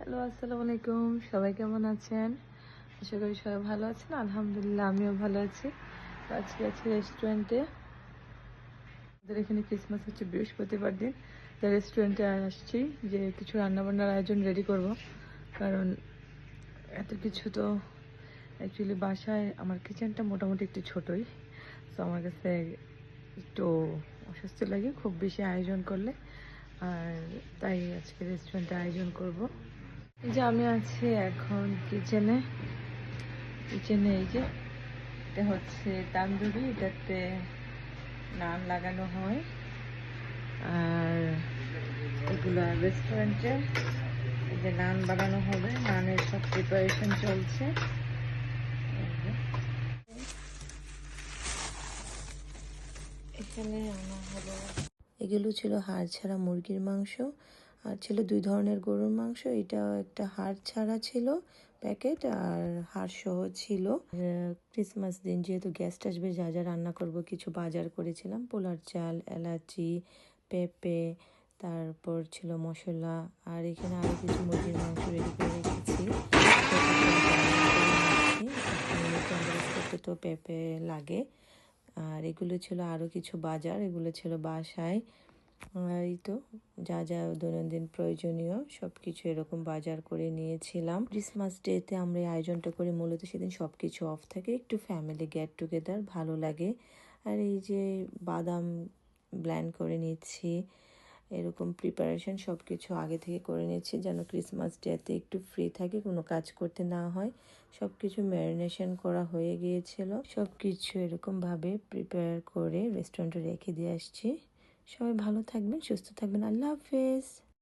Hello, আসসালামু আলাইকুম। সবাই কেমন আছেন? আশা করি সবাই ভালো আছেন। আলহামদুলিল্লাহ আমিও ভালো আছি। তো আজকে আছি রেস্টুরেন্টে। আমাদের এখানে ক্রিসমাস হচ্ছে বৃহস্পতিবার দিন। তাই রেস্টুরেন্টে আসছি যে কিছু রান্নাবান্নার আয়োজন রেডি করব। কারণ এত কিছু তো অ্যাকচুয়ালি বাসায় আমার কিচেনটা মোটামুটি একটু ছোটই। তো আমার কাছে একটু অস্বস্তি লাগে খুব বেশি আয়োজন করলে। আর তাই আজকে রেস্টুরেন্টে আয়োজন করব। এই যে আমি আছি এখন কিচেনে। এই যে এটা হচ্ছে তান্দুরি, এটাতে নান লাগানো হয়। আর এগুলো রেস্টুরেন্টে এই যে নান বানানো হবে, নানের সব প্রিপারেশন চলছে। এখানে আনা হলো, এগুলো ছিল হাড় ছাড়া মুরগির মাংস, আর ছিল 2 ধরনের গরুর মাংস। এটাও একটা হাড় ছাড়া ছিল প্যাকেট, আর হাড় সহ ছিল। ক্রিসমাস দিন যেহেতু গেস্ট আসবে, যা যা রান্না করব কিছু বাজার করেছিলাম। পোলার চাল, এলাচি, পেঁপে, তারপর ছিল মশলা, আর এখানে আরও কিছু মুরগির মাংস রেডি করে রেখেছি। করতে তো পেঁপে লাগে। আর এগুলো ছিল আরও কিছু বাজার, এগুলো ছিল বাসায়। এই তো যা যা দৈনন্দিন প্রয়োজনীয় সব কিছু এরকম বাজার করে নিয়েছিলাম। ক্রিসমাস ডেতে আমরা এই আয়োজনটা করি, মূলত সেদিন সব কিছু অফ থাকে, একটু ফ্যামিলি গেট টুগেদার ভালো লাগে। আর এই যে বাদাম ব্লেন্ড করে নিচ্ছি, এরকম প্রিপারেশন সব কিছু আগে থেকে করে নিচ্ছি যেন ক্রিসমাস ডেতে একটু ফ্রি থাকে, কোনো কাজ করতে না হয়। সব কিছু ম্যারিনেশন করা হয়ে গিয়েছিল, সব কিছু এরকমভাবে প্রিপেয়ার করে রেস্টুরেন্টে রেখে দিয়ে আসছি। সবাই ভালো থাকবেন, সুস্থ থাকবেন। আল্লাহ হাফেজ।